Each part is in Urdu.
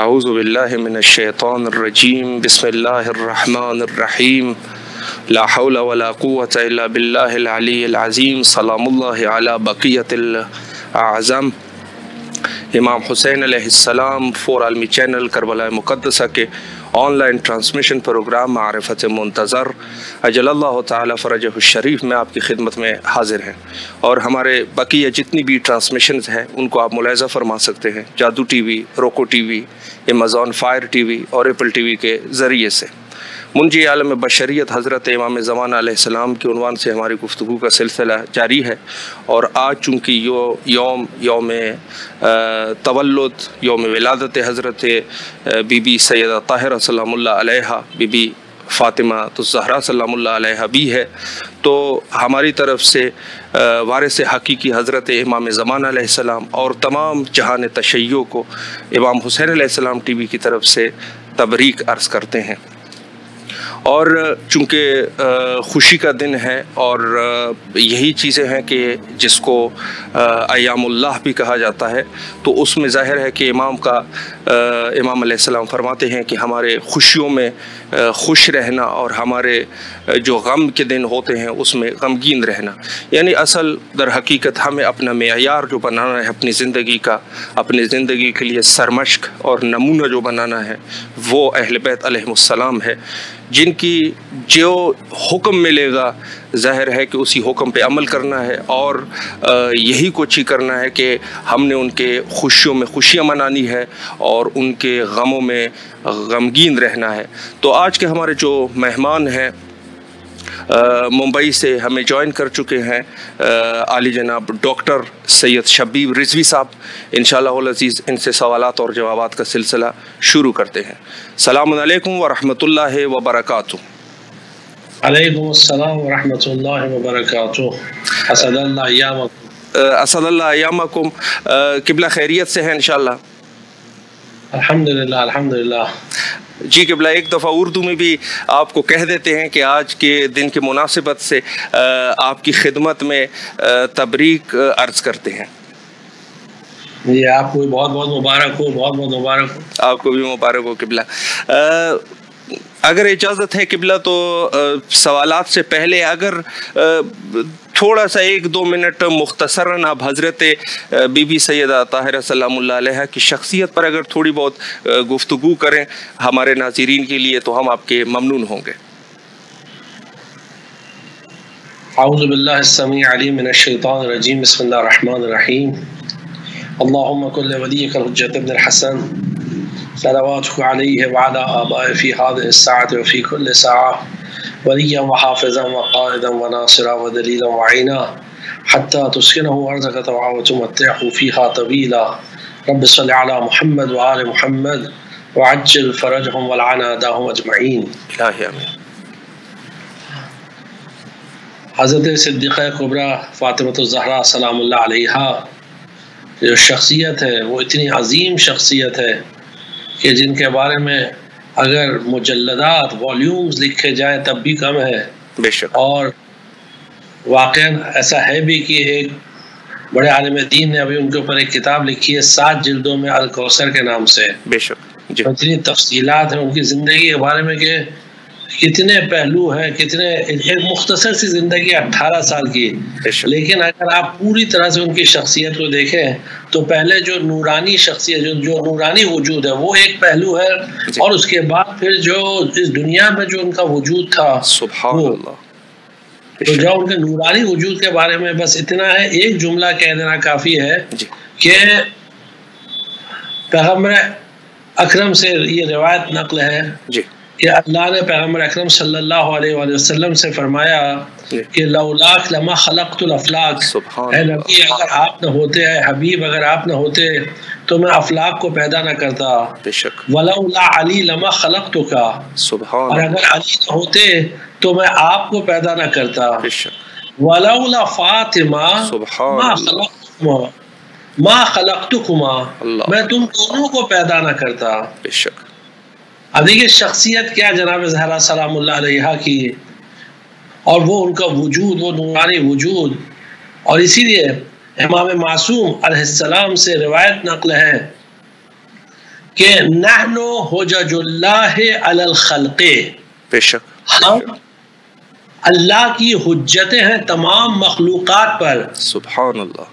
اعوذ باللہ من الشیطان الرجیم بسم اللہ الرحمن الرحیم لا حول ولا قوة الا باللہ العلی العظیم سلام اللہ علی بقیت الاعظم امام حسین علیہ السلام فور عالمی چینل کربلا مقدسہ کے آن لائن ٹرانسمیشن پروگرام معرفت منتظر اجل اللہ تعالی فرجہ الشریف میں آپ کی خدمت میں حاضر ہیں، اور ہمارے بقیہ جتنی بھی ٹرانسمیشنز ہیں ان کو آپ ملاحظہ فرما سکتے ہیں جادو ٹی وی، روکو T V, Amazon fire T V اور ایپل ٹی وی کے ذریعے سے۔ منجی عالم بشریت حضرت امام زمان علیہ السلام کے عنوان سے ہماری گفتگو کا سلسلہ جاری ہے، اور آج چونکہ یوم تولد، یوم ولادت حضرت بی بی سیدہ طاہرہ سلام اللہ علیہا، بی بی فاطمہ الزہرا سلام اللہ علیہا بھی ہے، تو ہماری طرف سے وارث حقیقی حضرت امام زمان علیہ السلام اور تمام جہان تشیع کو امام حسین علیہ السلام ٹی وی کی طرف سے تبریک عرض کرتے ہیں۔ اور چونکہ خوشی کا دن ہے، اور یہی چیزیں ہیں کہ جس کو ایام اللہ بھی کہا جاتا ہے، تو اس میں ظاہر ہے کہ امام علیہ السلام فرماتے ہیں کہ ہمارے خوشیوں میں خوش رہنا اور ہمارے جو غم کے دن ہوتے ہیں اس میں غمگین رہنا، یعنی اصل در حقیقت ہمیں اپنا معیار جو بنانا ہے اپنی زندگی کا، اپنی زندگی کے لیے سرمشق اور نمونہ جو بنانا ہے وہ اہل بیت علیہ السلام ہے، جن کی جو حکم ملے گا ظاہر ہے کہ اسی حکم پہ عمل کرنا ہے، اور یہی کچھ ہی کرنا ہے کہ ہم نے ان کے خوشیوں میں خوشیاں منانی ہے اور ان کے غموں میں غمگین رہنا ہے۔ تو آج کے ہمارے جو مہمان ہیں ممبئی سے ہمیں جوائن کر چکے ہیں عالی جناب ڈاکٹر سید شبیب رضوی صاحب، انشاءاللہ العزیز ان سے سوالات اور جوابات کا سلسلہ شروع کرتے ہیں۔ السلام علیکم ورحمۃ اللہ وبرکاتہ۔ علیکم السلام ورحمۃ اللہ وبرکاتہ۔ اسد اللہ ایامکم۔ اسد اللہ ایامکم۔ قبلہ خیریت سے ہیں انشاءاللہ؟ الحمدللہ الحمدللہ۔ جی قبلہ، ایک دفعہ اردو میں بھی آپ کو کہہ دیتے ہیں کہ آج کے دن کی مناسبت سے آپ کی خدمت میں تبریک عرض کرتے ہیں۔ جی آپ کو بہت بہت مبارک ہو، بہت بہت مبارک ہو۔ آپ کو بھی مبارک ہو قبلہ۔ اگر اجازت ہے قبلہ تو سوالات سے پہلے اگر تھوڑا سا 1-2 منٹ مختصراً آپ حضرت بی بی سیدہ طاہرہ سلام اللہ علیہا کی شخصیت پر اگر تھوڑی بہت گفتگو کریں ہمارے ناظرین کے لیے تو ہم آپ کے ممنون ہوں گے۔ اعوذ باللہ السمیع العلیم من الشیطان الرجیم، بسم اللہ الرحمن الرحیم۔ اللہم کل ولیک الحجۃ ابن الحسن صلواتک علیہ وعلی آبائہ فی هذه الساعة وفی کل ساعة ولیا وحافظا وقائدا وناصرا ودلیلا وعینا حتی تسکنہ ارضک طوعا وتمتعہ فیہا طویلا رب صلی علی محمد وآل محمد وعجل فرجہم والعن اعداہم اجمعین۔ الہی آمین۔ حضرت صدیقہ کبریٰ فاطمہ الزہرا سلام اللہ علیہا جو شخصیت ہے وہ اتنی عظیم شخصیت ہے کہ جن کے بارے میں اگر مجلدات والیومز لکھے جائیں تب بھی کم ہے، بے شک، اور واقعاً ایسا ہے بھی کہ ایک بڑے عالم دین نے ابھی ان کے اوپر ایک کتاب لکھی ہے 7 جلدوں میں الکوثر کے نام سے۔ بے شک جی۔ اتنی تفصیلات ہیں ان کی زندگی کے بارے میں کہ کتنے پہلو ہیں، کتنے، ایک مختصر سی زندگی 18 سال کی، لیکن اگر آپ پوری طرح سے ان کی شخصیت کو دیکھیں تو پہلے جو نورانی شخصیت، جو نورانی وجود ہے وہ ایک پہلو ہے، اور اس کے بعد پھر جو اس دنیا میں جو ان کا وجود تھا، سبحان اللہ، تو جو ان کے نورانی وجود کے بارے میں بس اتنا ہے، ایک جملہ کہہ دینا کافی ہے کہ پیغمبر اکرم سے یہ روایت نقل ہے کہ اللہ نے پیغمبر اکرم صلی اللہ علیہ وآلہ وسلم سے فرمایا کہ لولاک لما خلقت الافلاک، اے نبی اگر آپ نہ ہوتے، اے حبیب اگر آپ نہ ہوتے تو میں افلاک کو پیدا نہ کرتا، ولولا علی لما خلقتک، اور اگر علی نہ ہوتے تو میں آپ کو پیدا نہ کرتا، ولولا فاطمہ ما خلقتکما، میں تم دونوں کو پیدا نہ کرتا۔ اب دیکھیے شخصیت کیا جناب زہرا سلام اللہ علیہا کی، اور وہ ان کا وجود، وہ نورانی وجود، اور اسی لیے امام معصوم علیہ السلام سے روایت نقل ہے کہ نحن حجج اللہ علی الخلق، ہم اللہ کی حجتیں ہیں تمام مخلوقات پر، سبحان اللہ،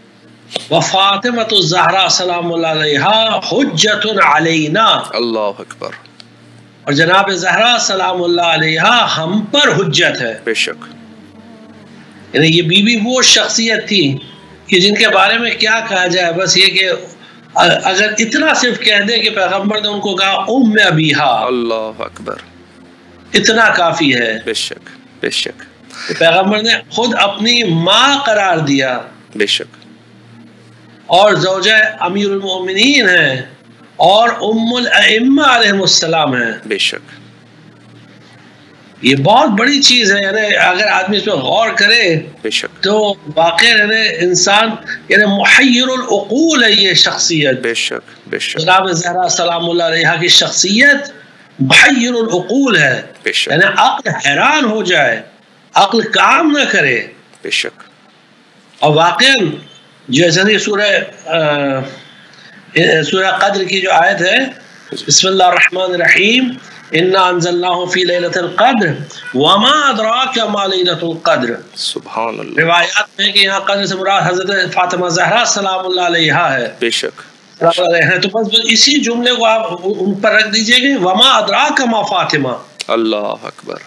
وفاطمۃ الزہرا سلام اللہ علیہا حجت علینا، اللہ اکبر، اور جناب زہرا سلام اللہ علیہا ہم پر حجت ہے۔ بے شک، یعنی یہ بی بی وہ شخصیت تھی کہ جن کے بارے میں کیا کہا جائے، بس یہ کہ اگر اتنا صرف کہہ دیں کہ پیغمبر نے ان کو کہا ام ابیہا، اللہ اکبر، اتنا کافی ہے۔ بے شک، بے شک، پیغمبر نے خود اپنی ماں قرار دیا، بے شک، اور زوجہ امیر المؤمنین ہیں اور ام الائمہ علیہم السلام ہیں۔ بے شک، یہ بہت بڑی چیز ہے، یعنی اگر آدمی اس پہ غور کرے بے شک، تو واقع یعنی انسان یعنی محیر العقول ہے یہ شخصیت۔ بے شک، بے شک، جناب زہرا سلام اللہ علیہا کی شخصیت محیر العقول ہے، بے شک، یعنی عقل حیران ہو جائے، عقل کام نہ کرے۔ بے شک، اور واقعاً جیسے سورہ قدر کی جو آیت ہے، بسم اللہ الرحمن الرحیم، انا انزلناہ فی لیلۃ القدر وما ادراک ما لیلۃ القدر، سبحان اللہ، روایات میں کہ یہاں قدر سے مراد حضرت فاطمہ زہرا سلام اللہ علیہا ہے، بے شک، تو بس اسی جملے کو آپ ان پر رکھ دیجئے کہ وما ادراک ما فاطمہ، اللہ اکبر،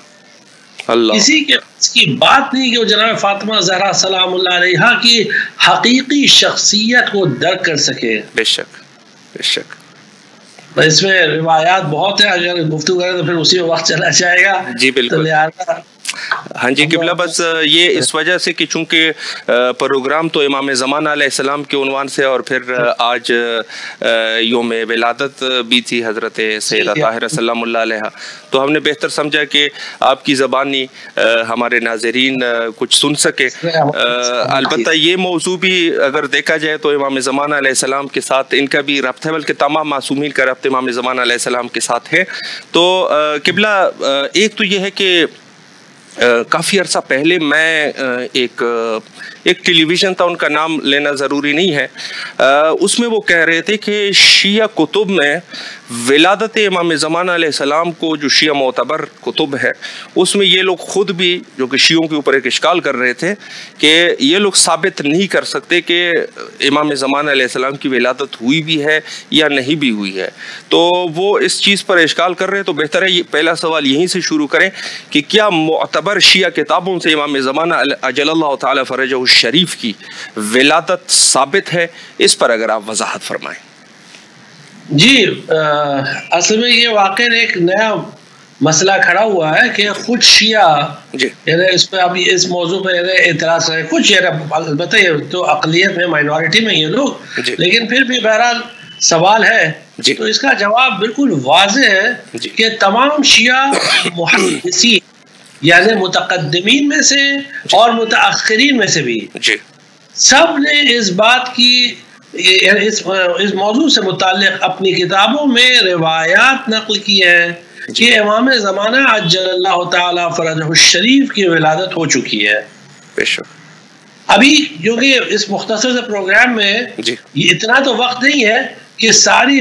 اللہ، کسی کے اس کی بات نہیں کہ وہ جناب فاطمہ زہرا سلام اللہ علیہا کی حقیقی شخصیت کو درک کر سکے۔ بے شک، بے شک، اس میں روایات بہت ہے، اگر گفتگو کریں تو پھر اسی میں وقت چلا جائے گا۔ جی بالکل، تو لہٰذا ہاں جی قبلہ، بس یہ اس وجہ سے کہ چونکہ پروگرام تو امام زمانہ علیہ السلام کے عنوان سے، اور پھر آج یوم ولادت بھی تھی حضرت سیدہ طاہرہ سلام اللہ علیہ، تو ہم نے بہتر سمجھا کہ آپ کی زبانی ہمارے ناظرین کچھ سن سکے۔ البتہ یہ موضوع بھی اگر دیکھا جائے تو امام زمانہ علیہ السلام کے ساتھ ان کا بھی ربط ہے، بلکہ تمام معصومین کا ربط امام زمانہ علیہ السلام کے ساتھ ہے۔ تو قبلہ، ایک تو یہ ہے کہ کافی عرصہ پہلے میں ایک ٹیلی ویژن تھا، ان کا نام لینا ضروری نہیں ہے، اس میں وہ کہہ رہے تھے کہ شیعہ کتب میں ولادت امام زمانہ علیہ السلام کو، جو شیعہ معتبر کتب ہے، اس میں یہ لوگ خود بھی، جو کہ شیعوں کے اوپر ایک اشکال کر رہے تھے کہ یہ لوگ ثابت نہیں کر سکتے کہ امام زمانہ علیہ السلام کی ولادت ہوئی بھی ہے یا نہیں بھی ہوئی ہے، تو وہ اس چیز پر اشکال کر رہے ہیں۔ تو بہتر ہے پہلا سوال یہیں سے شروع کریں کہ کیا معتبر شیعہ کتابوں سے امام زمانہ اجل اللہ تعالی فرجہ الشریف کی ولادت ثابت ہے؟ اس پر اگر آپ وضاحت فرمائیں۔ جی، اصل میں یہ واقع ایک نیا مسئلہ کھڑا ہوا ہے کہ کچھ شیعہ یعنی اس پہ ابھی اس موضوع پہ اعتراض ہے، کچھ البتہ یہ تو اقلیت میں، مائنورٹی میں یہ لوگ، لیکن پھر بھی بہرحال سوال ہے، تو اس کا جواب بالکل واضح ہے کہ تمام شیعہ محدثین یعنی متقدمین میں سے اور متاخرین میں سے بھی سب نے اس بات کی، اس موضوع سے متعلق اپنی کتابوں میں روایات نقل کی ہیں کہ امام زمانہ عجل اللہ تعالی فرجہ الشریف کی ولادت ہو چکی ہے۔ ابھی کیونکہ اس مختصر سے پروگرام میں یہ اتنا تو وقت نہیں ہے کہ ساری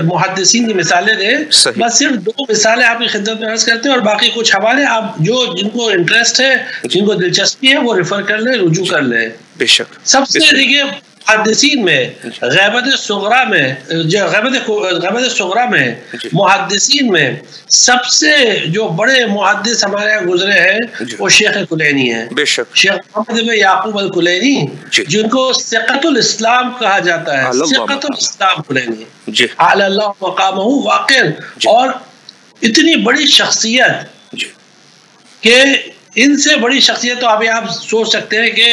محدثین کی مثالیں دیں، بس صرف 2 مثالیں آپ کی خدمت میں عرض کرتے ہیں، اور باقی کچھ حوالے آپ جو جن کو انٹرسٹ ہے، جن کو دلچسپی ہے، وہ ریفر کر لیں، رجوع کر لیں۔ بے شک، سب سے دیکھیے محدثین میں غیبت صغریٰ میں محدثین میں سب سے جو بڑے محدث ہمارے یہاں گزرے ہیں وہ شیخ کلینی ہیں، شیخ محمد بن یعقوب الکلینی، جن کو ثقۃ الاسلام کہا جاتا ہے، ثقۃ الاسلام کلینی، اعلی اللہ مقامہ واقع، اور اتنی بڑی شخصیت جی کہ ان سے بڑی شخصیت تو ابھی آپ سوچ سکتے ہیں کہ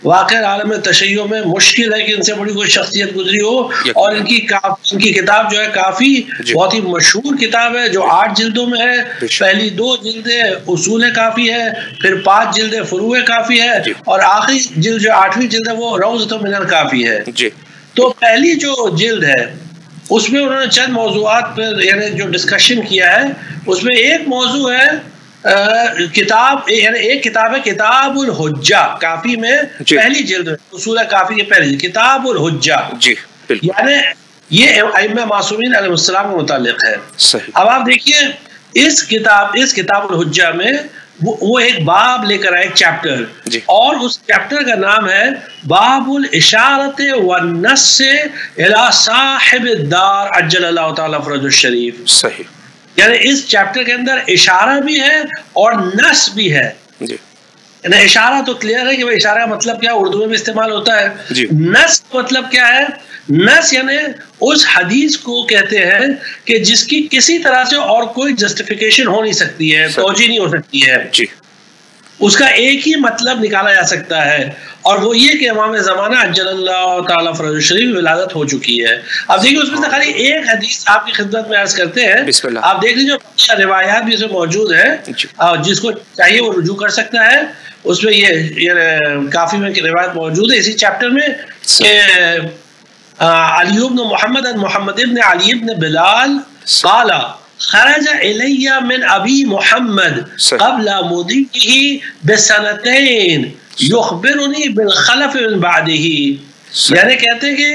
واقع عالم تشیع میں مشکل ہے کہ ان سے بڑی کوئی شخصیت گزری ہو. اور ان کی کتاب جو ہے کافی بہت ہی مشہور کتاب ہے جو 8 جلدوں میں ہے. پہلی 2 جلدیں اصول کافی ہے, پھر 5 جلدیں فروع کافی ہے, اور آخری جلد جو 8ویں جلد ہے وہ روضۃ من الکافی ہے. تو پہلی جو جلد ہے اس میں انہوں نے چند موضوعات پر یعنی جو ڈسکشن کیا ہے, اس میں ایک موضوع ہے کتاب یعنی ایک کتاب ہے کتاب الحجہ کافی میں پہلی جلد اصول کافی کی پہلی جلد کتاب الحجہ, یعنی یہ ائمہ معصومین علیہ السلام کے متعلق ہے. اب آپ دیکھیے اس کتاب الحجہ میں وہ ایک باب لے کر آئے, ایک چیپٹر, اور اس چیپٹر کا نام ہے باب الاشارۃ والنص الی صاحب الدار عجل اللہ تعالی فرجہ الشریف. صحیح, یعنی اس چیپٹر کے اندر اشارہ بھی ہے اور نص بھی ہے. یعنی اشارہ تو کلیئر ہے کہ وہ اشارہ کا مطلب کیا, اردو میں بھی استعمال ہوتا ہے. نص مطلب کیا ہے؟ نص یعنی اس حدیث کو کہتے ہیں کہ جس کی کسی طرح سے اور کوئی جسٹیفیکیشن ہو نہیں سکتی ہے, توجہ نہیں ہو سکتی ہے, اس کا ایک ہی مطلب نکالا جا سکتا ہے, اور وہ یہ کہ امام زمانہ عجل اللہ تعالی فرجہ الشریف ولادت ہو چکی ہے. اب دیکھیے اس میں سے خالی ایک حدیث آپ کی خدمت میں عرض کرتے ہیں, آپ دیکھ لیجیے روایات بھی اس میں موجود ہیں, جس کو چاہیے وہ رجوع کر سکتا ہے. اس میں یہ کافی میں روایت موجود ہے اسی چیپٹر میں کہ علی بن محمد ابن علی ابن بلال قال خرج الی من ابی محمد قبل مضیه بسنتین یخبرنی بالخلف من بعدہ. یعنی کہتے ہیں کہ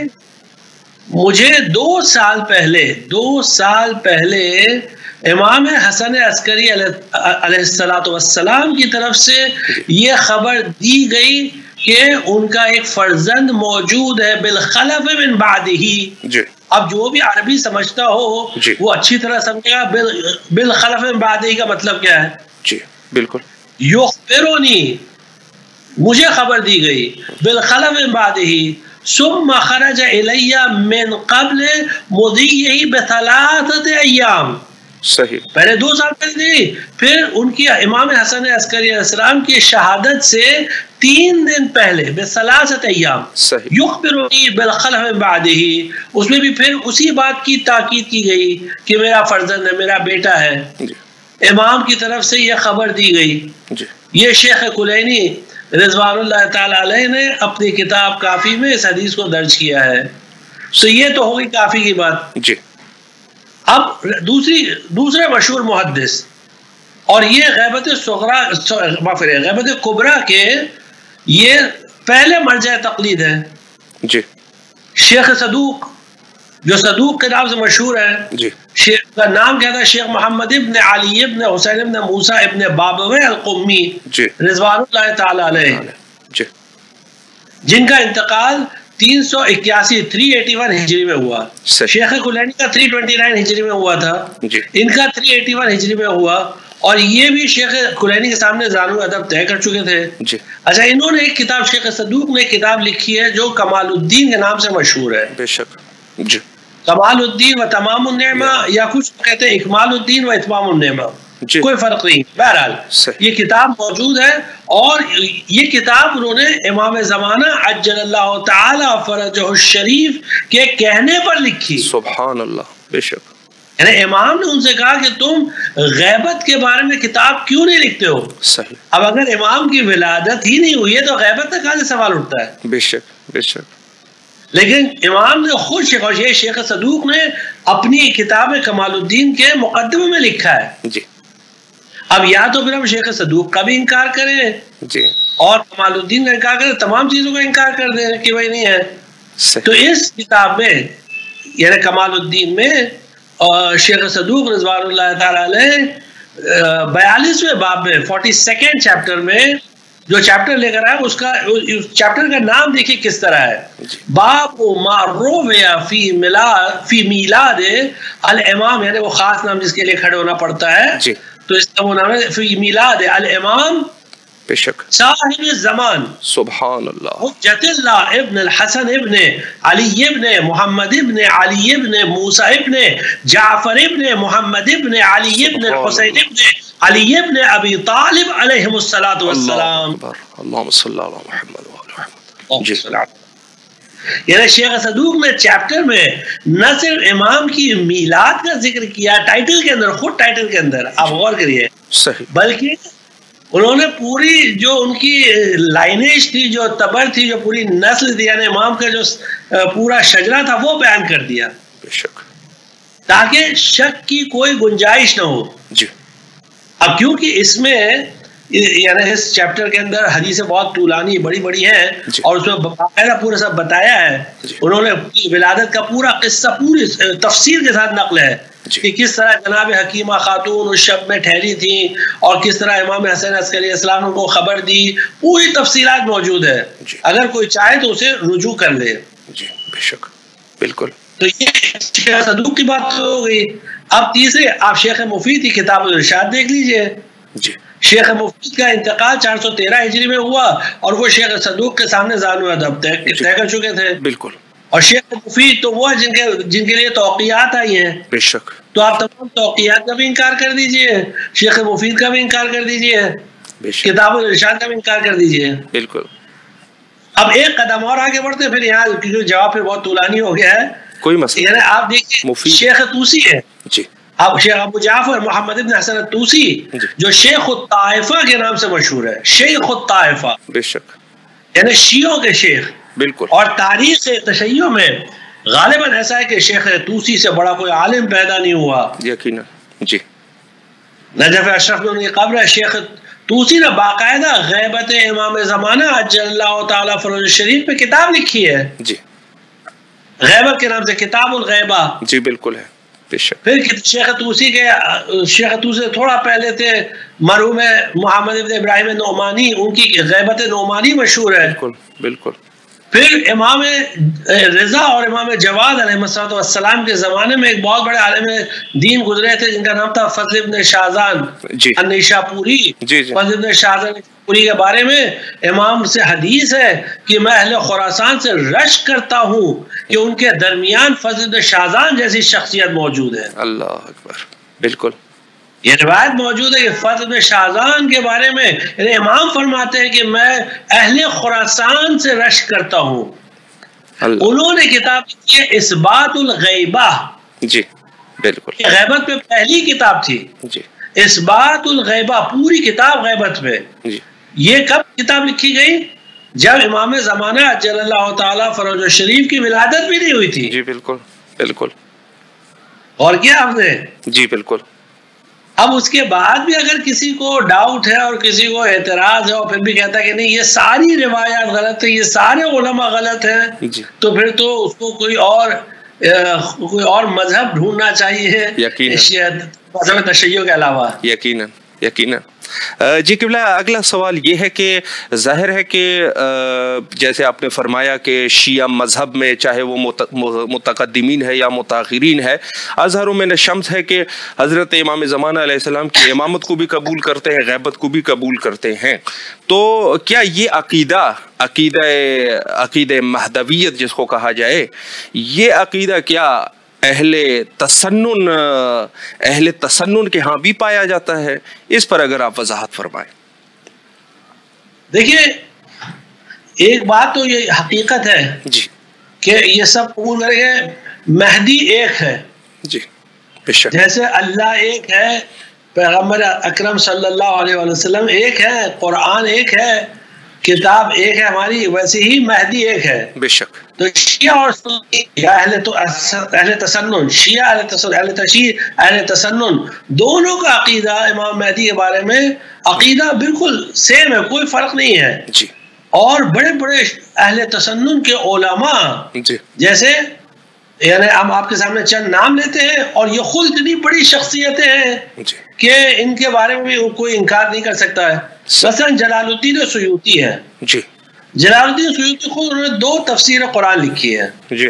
مجھے 2 سال پہلے امام حسن عسکری علیہ السلام کی طرف سے یہ خبر دی گئی کہ ان کا ایک فرزند موجود ہے بالخلف من بعدہ. اب جو بھی عربی سمجھتا ہو وہ اچھی طرح سمجھے گا بالخلف من بعدہ کا مطلب کیا ہے. جی بالکل, یخبرنی مجھے خبر دی گئی بالخلف من بعدہ ثم خرج الی من قبل مضیہ بثلاثۃ ایام. صحیح, پہلے 2 سال پہلے نہیں, پھر ان کی امام حسن عسکری علیہ السلام کی شہادت سے 3 دن پہلے بثلاثۃ ایام یخبرنی بالخلف من بعدہ. اس میں بھی پھر اسی بات کی تاکید کی گئی کہ میرا فرزند ہے, میرا بیٹا ہے. امام کی طرف سے یہ خبر دی گئی. یہ شیخ کلینی رضوان اللہ تعالی علیہ نے اپنی کتاب کافی میں اس حدیث کو درج کیا ہے. تو یہ تو ہوگی کافی کی بات. اب دوسرے مشہور محدث, اور یہ غیبت کبریٰ کے یہ پہلے مرجع تقلید ہے. شیخ صدوق جو صدوق کے نام سے مشہور ہے, شیخ کا نام کیا تھا, شیخ محمد ابن علی ابن حسین ابن موسیٰ ابن بابویہ القمی رضوان اللہ تعالی علیہ, جن کا انتقال 381 ہجری میں ہوا. شیخ کلینی کا 329 ہجری میں ہوا تھا, ان کا 381 ہجری میں ہوا, اور یہ بھی شیخ کلینی کے سامنے زانو ادب طے کر چکے تھے. اچھا, انہوں نے ایک کتاب, شیخ صدوق نے ایک کتاب لکھی ہے جو کمال الدین کے نام سے مشہور ہے. بے شک, کمال الدین و تمام النعمہ, یا کچھ کہتے ہیں اکمال الدین و اتمام النعمہ, کوئی فرق نہیں. بہرحال یہ کتاب موجود ہے, اور یہ کتاب انہوں نے امام زمانہ عجل اللہ تعالی فرجہ الشریف کے کہنے پر لکھی. سبحان اللہ, بے شک. یعنی امام نے ان سے کہا کہ تم غیبت کے بارے میں کتاب کیوں نہیں لکھتے ہو. صحیح. اب اگر امام کی ولادت ہی نہیں ہوئی ہے تو غیبت کا کہاں سے سوال اٹھتا ہے. بے شک, بے شک. لیکن امام نے خود شیخ صدوق نے اپنی کتاب کمال الدین کے مقدمے میں لکھا ہے. اب یا تو پھر ہم شیخ صدوق کا بھی انکار کریں اور کمال الدین کا انکار کریں, تمام چیزوں کا انکار کر دیں کہ وہی نہیں ہے. تو اس کتاب میں یعنی کمال الدین میں شیخ صدوق رضوان اللہ تعالی علیہ 42ویں باب میں 42nd چیپٹر میں جو چیپٹر لے کر آئے, اس چیپٹر کا نام دیکھیے کس طرح ہے. باب ما روی فی میلاد الامام, یعنی وہ خاص نام جس کے لیے کھڑے ہونا پڑتا ہے, تو اس کا وہ نام ہے فی میلاد الامام بے شک صاحب زمان سبحان اللہ حجت اللہ ابن الحسن ابن علی ابن محمد ابن علی ابن موسیٰ ابن جعفر ابن محمد ابن علی ابن الحسین ابن علی ابن ابی طالب علیہم الصلاۃ والسلام. اللہم صلی اللہ علی محمد وعلی محمد. جی یعنی شیخ صدوق نے چیپٹر میں نہ صرف امام کی میلاد کا ذکر کیا ٹائٹل کے اندر، خود ٹائٹل کے اندر آپ غور کریے، صحیح، بلکہ انہوں نے پوری جو ان کی لائنیج تھی، جو تبر تھی، جو پوری نسل تھی، یعنی امام کا جو پورا شجرہ تھا وہ بیان کر دیا، بے شک، تاکہ شک کی کوئی گنجائش نہ ہو. جی اب کیونکہ اس میں یعنی اس چیپٹر کے اندر حدیثیں بہت طولانی بڑی بڑی ہیں اور اس میں باقاعدہ پورا سب بتایا ہے. انہوں نے ولادت کا پورا قصہ پوری تفصیل کے ساتھ نقل ہے کہ کس طرح جناب حکیمہ خاتون اس شب میں ٹھہری تھیں اور کس طرح امام حسین عسکری علیہ السلام کو خبر دی. پوری تفصیلات موجود ہے، اگر کوئی چاہے تو اسے رجوع کر لے. جی بے شک، بالکل. تو یہ شیخ صدوق کی بات ہو گئی. اب تیسرے آپ شیخ مفید کی کتاب الارشاد دیکھ لیجئے. جی شیخ مفید کا انتقال 413 ہجری میں ہوا اور وہ شیخ صدوق کے سامنے زانو ادب طے کر چکے تھے. بالکل. اور شیخ مفید تو وہ جن کے لیے توقیات آئی ہیں. بے شک. تو آپ تمام توقیات کا بھی انکار کر دیجئے، شیخ مفید کا بھی انکار کر دیجئے، کتاب الارشاد کا بھی انکار کر دیجئے. بالکل. اب ایک قدم اور آگے بڑھتے پھر یہاں کیونکہ جواب پھر بہت طولانی ہو گیا ہے، کوئی مسئلہ. یعنی آپ دیکھیے شیخ طوسی ہے. جی. اب شیخ ابو جعفر محمد ابن حسن الطوسی جو شیخ الطائفہ کے نام سے مشہور ہے، شیخ الطائفہ، بے شک، یعنی شیعوں کے شیخ. بالکل. اور تاریخ تشیع میں غالباً ایسا ہے کہ شیخ طوسی سے بڑا کوئی عالم پیدا نہیں ہوا. یقیناً. جی. نجف اشرف میں ان کی قبر ہے. شیخ طوسی نے باقاعدہ غیبت امام زمانہ عجل اللہ تعالیٰ فروز شریف پہ کتاب لکھی ہے. جی. غیبت کے نام سے کتاب الغیبہ. جی بالکل ہے. پھر شیخ طوسی سے تھوڑا پہلے تھے مرحوم محمد ابن ابراہیم نعمانی، ان کی غیبت نعمانی مشہور ہے. بالکل بالکل. پھر امام رضا اور امام جواد علیہ السلام کے زمانے میں ایک بہت بڑے عالم دین گزرے تھے جن کا نام تھا فضل ابن شاہزان النیشاپوری. فضل ابن شاہزان پوری کے بارے میں امام سے حدیث ہے کہ میں اہل خراسان سے رشک کرتا ہوں کہ ان کے درمیان فضل ابن شاہزان جیسی شخصیت موجود ہے. اللہ اکبر. بالکل. یہ روایت موجود ہے کہ فضل ابن شاہزان کے بارے میں یعنی امام فرماتے ہیں کہ میں اہل خراسان سے رشک کرتا ہوں. انہوں نے کتاب لکھی ہے اثبات الغیبہ. جی بالکل. غیبت پہ پہلی کتاب تھی. جی. اثبات الغیبہ، پوری کتاب غیبت پہ. جی. یہ کب کتاب لکھی گئی؟ جب امام زمانہ عجل اللہ تعالیٰ فروز شریف کی ولادت بھی نہیں ہوئی تھی. جی بالکل بالکل. اور کیا آپ نے؟ جی بالکل. اب اس کے بعد بھی اگر کسی کو ڈاؤٹ ہے اور کسی کو اعتراض ہے اور پھر بھی کہتا ہے کہ نہیں یہ ساری روایات غلط ہیں، یہ سارے علماء غلط ہیں، تو پھر تو اس کو کوئی اور مذہب ڈھونڈنا چاہیے مذہب تشیع کے علاوہ. یقیناً یقیناً. جی قبلہ اگلا سوال یہ ہے کہ ظاہر ہے کہ جیسے آپ نے فرمایا کہ شیعہ مذہب میں چاہے وہ متقدمین ہے یا متاخرین ہے، اظہر من الشمس ہے کہ حضرت امام زمانہ علیہ السلام کی امامت کو بھی قبول کرتے ہیں، غیبت کو بھی قبول کرتے ہیں. تو کیا یہ عقیدہ مہدویت جس کو کہا جائے، یہ عقیدہ کیا اہل تسنن کے ہاں بھی پایا جاتا ہے؟ اس پر اگر آپ وضاحت فرمائیں. دیکھیے ایک بات تو یہ حقیقت ہے جی کہ یہ سب قبول کریں گے مہدی ایک ہے. جی جیسے اللہ ایک ہے، پیغمبر اکرم صلی اللہ علیہ وسلم ایک ہے، قرآن ایک ہے، کتاب ایک ہے ہماری، ویسے ہی مہدی ایک ہے. بے شک. تو شیعہ اور اہل تسنن، شیعہ اہل تسنن دونوں کا عقیدہ امام مہدی کے بارے میں عقیدہ بالکل سیم ہے، کوئی فرق نہیں ہے. جی. اور بڑے بڑے اہل تسنن کے علماء جی جیسے یعنی ہم آپ کے سامنے چند نام لیتے ہیں اور یہ خود اتنی بڑی شخصیتیں ہیں کہ ان کے بارے میں بھی کوئی انکار نہیں کر سکتا ہے. مثلا جلال الدین سیوطی ہے. جی. جلال الدین سیوطی خود انہوں نے 2 تفسیر قرآن لکھی ہے. جی.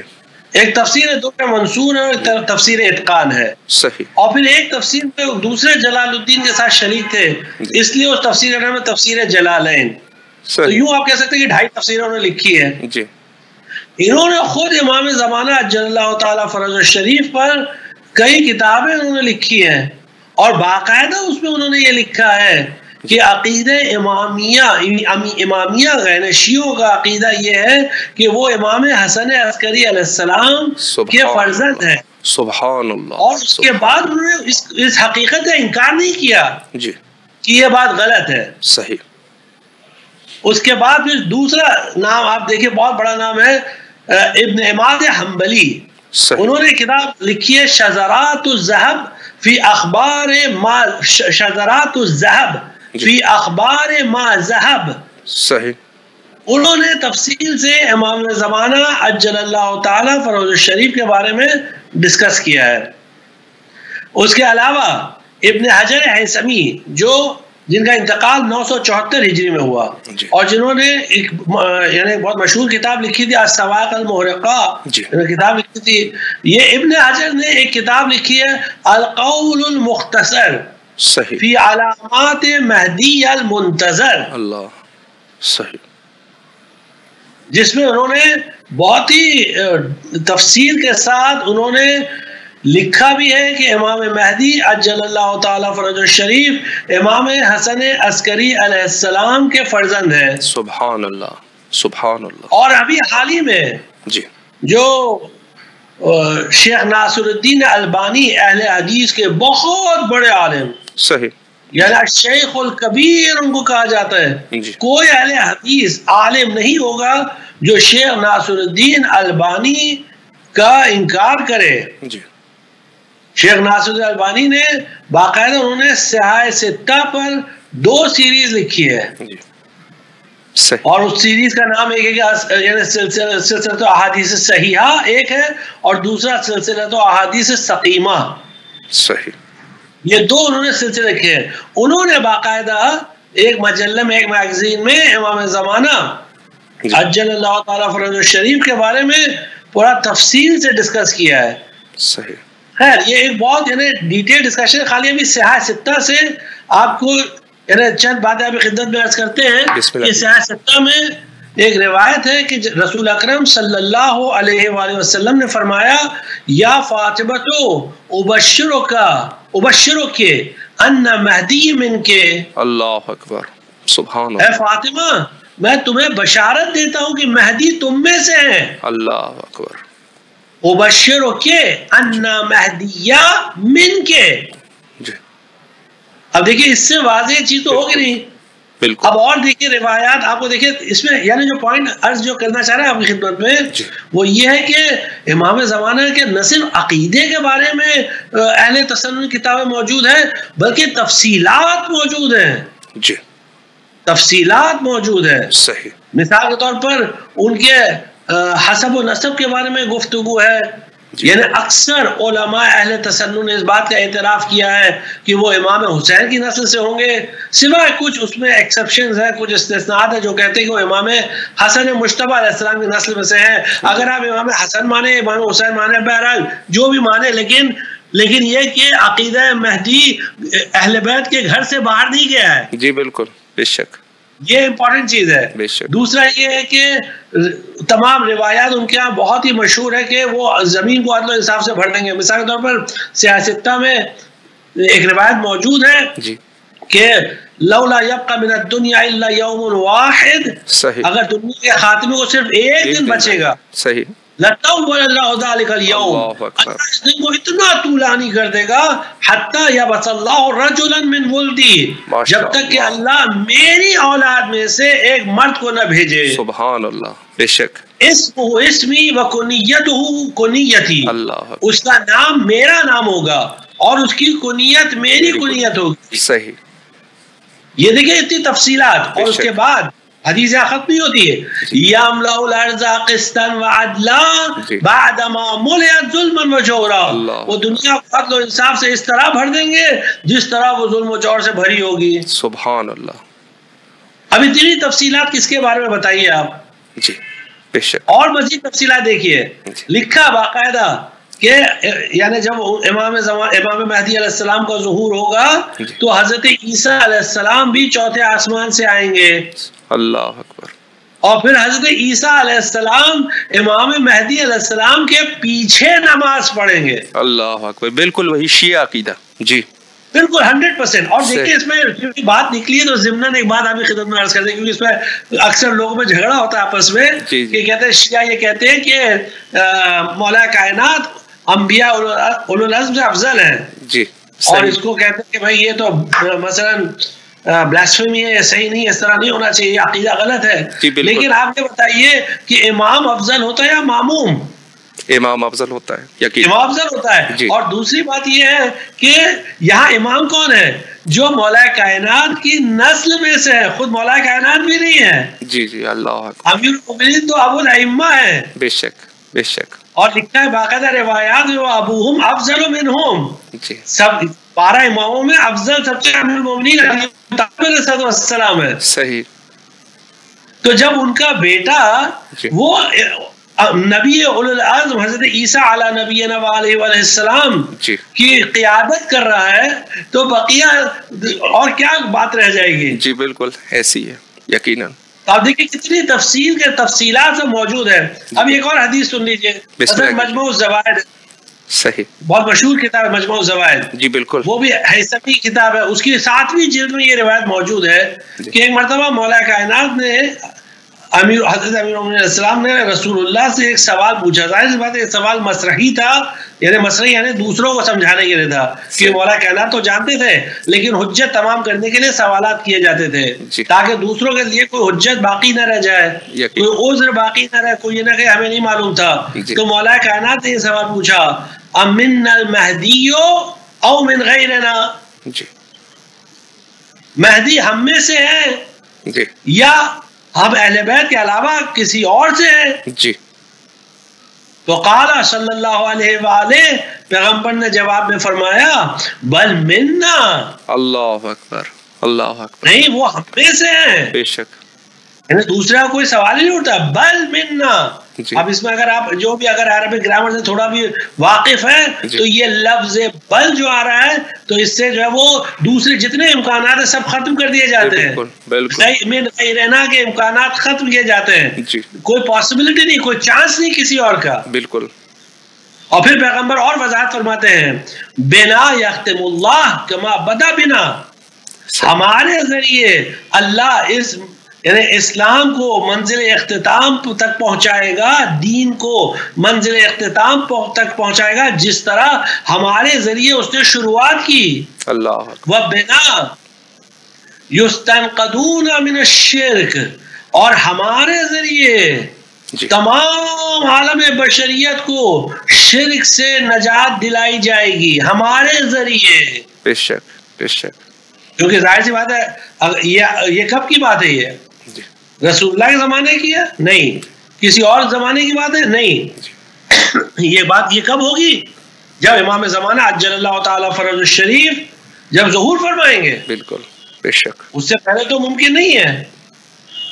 ایک تفسیر در منصور ہے اور ایک تفسیر اتقان ہے. صحیح. اور پھر ایک تفسیر میں دوسرے جلال الدین کے ساتھ شریک تھے، اس لیے اس تفسیر کا نام ہے تفسیر جلالین. تو یوں آپ کہہ سکتے ہیں کہ 2.5 تفسیریں انہوں نے لکھی ہے. جی. انہوں نے خود امام زمانہ عجل اللہ تعالیٰ فرج الشریف پر کئی کتابیں انہوں نے لکھی ہیں، اور باقاعدہ اس میں انہوں نے یہ لکھا ہے کہ عقیدہ امامیہ غیر شیعوں کا عقیدہ یہ ہے کہ وہ امام حسن عسکری علیہ السلام کے فرزند ہیں. سبحان اللہ. اور اس کے بعد انہوں نے اس حقیقت کا انکار نہیں کیا جی کہ یہ بات غلط ہے. صحیح. اس کے بعد پھر دوسرا نام آپ دیکھیں، بہت بڑا نام ہے ابن عماد حنبلی. انہوں نے کتاب لکھی ہے شذرات الذهب فی اخبار ما شذرات الذهب فی اخبار ما ذهب. صحیح. انہوں نے تفصیل سے امام زمانہ عجل اللہ تعالی فرج الشریف کے بارے میں ڈسکس کیا ہے. اس کے علاوہ ابن حجر ہیثمی جن کا انتقال 974 ہجری میں ہوا، اور جنہوں نے ایک یعنی بہت مشہور کتاب لکھی تھی الصواعق المحرقہ، کتاب لکھی تھی. یہ ابن حجر نے ایک کتاب لکھی ہے القول المختصر صحیح فی علامات مہدی المنتظر. اللہ. صحیح. جس میں انہوں نے بہت ہی تفصیل کے ساتھ انہوں نے لکھا بھی ہے کہ امام مہدی عجل اللہ تعالی فرج الشریف امام حسن عسکری علیہ السلام کے فرزند ہیں. سبحان اللہ. سبحان اللہ. اور ابھی حال ہی میں جی جو شیخ ناصر الدین البانی اہل حدیث کے بہت بڑے عالم، صحیح، یعنی شیخ الکبیر ان کو کہا جاتا ہے، کوئی اہل حدیث عالم نہیں ہوگا جو شیخ ناصر الدین البانی کا انکار کرے. جی. شیخ ناصر الدین البانی نے باقاعدہ انہوں نے صحاح ستہ پر 2 سیریز لکھی ہے. جی. اور اس سیریز کا نام ایک ہے یعنی سلسلۃ احادیث صحیحہ ایک ہے، اور دوسرا سلسلۃ احادیث سقیمہ. صحیح. یہ 2 انہوں نے سلسلے لکھے ہیں. انہوں نے باقاعدہ ایک مجلے میں، ایک میگزین میں امام زمانہ عجل اللہ تعالیٰ فرج الشریف کے بارے میں پورا تفصیل سے ڈسکس کیا ہے. صحیح. خیر یہ ایک بہت یعنی ڈیٹیل ڈسکشن، خالی ابھی صحاح ستہ سے آپ کو یعنی چند باتیں ابھی خدمت میں عرض کرتے ہیں. کہ صحاح ستہ میں ایک روایت ہے کہ رسول اکرم صلی اللہ علیہ وآلہ وسلم نے فرمایا یا فاطمہ ابشرک ان مہدی من کے. اللہ اکبر. سبحان اللہ. اے فاطمہ میں تمہیں بشارت دیتا ہوں کہ مہدی تم میں سے ہیں. اللہ اکبر. ابشرک ان مہدی من کے. اب دیکھیں اس سے واضح چیز تو ہوگی نہیں. بالکل. اب اور دیکھیں روایات آپ کو دیکھیں اس میں، یعنی جو پوائنٹ عرض جو کرنا چاہ رہے ہیں آپ کی خدمت میں وہ یہ ہے کہ امام زمانہ کے نہ صرف عقیدے کے بارے میں اہل تسنن کتابیں موجود ہیں بلکہ تفصیلات موجود ہیں. جی تفصیلات موجود ہیں. صحیح. مثال کے طور پر ان کے حسب و نسب کے بارے میں گفتگو ہے. یعنی اکثر علماء اہل تسنن نے اس بات کا اعتراف کیا ہے کہ وہ امام حسین کی نسل سے ہوں گے، سوائے کچھ اس میں ایکسیپشنز ہیں، کچھ استثناءات ہیں جو کہتے ہیں کہ وہ امام حسن مجتبی علیہ السلام کی نسل میں سے ہیں. اگر آپ امام حسن مانے، امام حسین مانے، بہرحال جو بھی مانے، لیکن یہ کہ عقیدہ مہدی اہل بیت کے گھر سے باہر نہیں گیا ہے. جی بالکل، بے شک یہ امپورٹنٹ چیز ہے. دوسرا یہ ہے کہ تمام روایات ان کے یہاں بہت ہی مشہور ہے کہ وہ زمین کو عدل و انصاف سے بھر دیں گے. مثال کے طور پر سیاستہ میں ایک روایت موجود ہے کہ لولا یبقى من الدنیا الا یوم واحد. اگر دنیا کے خاتمے کو صرف ایک دن بچے گا، صحیح، لطول اللہ ذلك اليوم، اس دن کو اتنا طولانی کر دے گا حتی یبعث اللہ رجلا من ولدی، جب تک کہ اللہ میری اولاد میں سے ایک مرد کو نہ بھیجے. سبحان اللہ. بے شک. اسمی و کنیتہ کنیتی، اس کا نام میرا نام ہوگا اور اس کی کنیت میری کنیت ہوگی. صحیح. یہ دیکھیں اتنی تفصیلات. اور اس کے بعد حدیث ختم نہیں ہوتی ہے یملأ الارض قسطا وعدلا بعدما ملئت ظلما وجورا. وہ دنیا کو عدل و انصاف سے اس طرح بھر دیں گے جس طرح وہ ظلم و جور سے بھری ہوگی. سبحان اللہ. ابھی اتنی تفصیلات کس کے بارے میں بتائیے آپ؟ جی بے شک. اور مزید تفصیلات دیکھیے، لکھا باقاعدہ کہ یعنی جب امام مہدی علیہ السلام کا ظہور ہوگا تو حضرت عیسیٰ علیہ السلام بھی چوتھے آسمان سے آئیں گے. اللہ اکبر. اور پھر حضرت عیسیٰ علیہ السلام امام مہدی علیہ السلام کے پیچھے نماز پڑھیں گے. اللہ اکبر. بالکل وہی شیعہ عقیدہ. جی بالکل 100%. اور دیکھیے اس میں بات نکلی ہے تو ضمناً ایک بات آپ کی خدمت میں عرض کر دیں، کیونکہ اس میں اکثر لوگوں میں جھگڑا ہوتا ہے آپس میں کہ کہتے ہیں شیعہ یہ کہتے ہیں کہ مولا کائنات انبیاء اولو العزم سے افضل ہیں. جی. اور اس کو کہتے ہیں کہ بھائی یہ تو مثلاً بلاسفیمی ہے، صحیح نہیں، اس طرح نہیں ہونا چاہیے، عقیدہ غلط ہے. لیکن آپ یہ بتائیے کہ امام افضل ہوتا ہے یا ماموم؟ امام افضل ہوتا ہے. یقین امام افضل ہوتا ہے. اور دوسری بات یہ ہے کہ یہاں امام کون ہے؟ جو مولا کائنات کی نسل میں سے ہے، خود مولا کائنات بھی نہیں ہے. جی جی. اللہ امیر المؤمنین تو ابو الائمہ ہے. بے شک بے شک. اور لکھا ہے باقاعدہ روایات میں ابوہم افضل منہم. جی. سب 12 اماموں میں افضل سب سے امیر المؤمنین علیہ السلام ہے. صحیح. تو جب ان کا بیٹا وہ نبی اولو العزم حضرت عیسیٰ علی نبینا علیہ وآلہ السلام کی قیادت کر رہا ہے تو بقیہ اور کیا بات رہ جائے گی. جی بالکل ایسی ہے یقیناً. آپ دیکھیں کتنی تفصیل کے تفصیلات سے موجود ہے. اب ایک اور حدیث سن لیجئے، مجموع الزوائد. صحیح. بہت مشہور کتاب ہے مجموع الزوائد. جی بالکل. وہ بھی حیثمی کتاب ہے. اس کی 7ویں جلد میں یہ روایت موجود ہے کہ ایک مرتبہ مولا کائنات نے حضرت امیر المؤمنین علیہ السلام نے رسول اللہ سے ایک سوال پوچھا. ظاہر سی بات ہے یہ سوال مسرحی تھا، یعنی مسرحی یعنی دوسروں کو سمجھانے کے لیے تھا کہ مولا کائنات تو جانتے تھے لیکن حجت تمام کرنے کے لیے سوالات کیے جاتے تھے تاکہ دوسروں کے لیے کوئی حجت باقی نہ رہ جائے، کوئی عذر باقی نہ رہے، کوئی یہ نہ کہ ہمیں نہیں معلوم تھا. تو مولا کائنات نے یہ سوال پوچھا، امن المہدی او من غیرنا؟ مہدی ہم میں سے ہے یا ہم اہل بیت کے علاوہ کسی اور سے ہیں؟ جی. تو قال صلی اللہ علیہ وآلہ، پیغمبر نے جواب میں فرمایا بل منا. اللہ اکبر. اللہ اکبر. نہیں، وہ ہم میں سے ہیں. بے شک. یعنی دوسرا کوئی سوال ہی نہیں اٹھتا، بل منا. اب اس میں اگر آپ جو بھی اگر عربک گرامر سے تھوڑا بھی واقف ہے تو یہ لفظ بل جو آ رہا ہے تو اس سے جو ہے وہ دوسرے جتنے امکانات ہیں سب ختم کر دیے جاتے ہیں. من غیرنا کے امکانات ختم کیے جاتے ہیں. کوئی پاسبلٹی نہیں، کوئی چانس نہیں کسی اور کا. بالکل. اور پھر پیغمبر اور وضاحت فرماتے ہیں بنا یختم اللہ کما بدا بنا. ہمارے ذریعے اللہ اس یعنی اسلام کو منزل اختتام تک پہنچائے گا، دین کو منزل اختتام تک پہنچائے گا جس طرح ہمارے ذریعے اس نے شروعات کی. اللہ. وَبِنَا يُسْتَنْقَدُونَ مِنَ الشِّرْكِ، اور ہمارے ذریعے تمام عالم بشریت کو شرک سے نجات دلائی جائے گی، ہمارے ذریعے. بے شک بے شک. کیونکہ ظاہر سی بات ہے یہ کب کی بات ہے؟ یہ رسول اللہ کے زمانے کی ہے؟ نہیں. کسی اور زمانے کی بات ہے؟ نہیں. یہ بات یہ کب ہوگی؟ جب امام زمانہ عجل اللہ تعالی فرج الشریف جب ظہور فرمائیں گے. بالکل بے شک. اس سے پہلے تو ممکن نہیں ہے.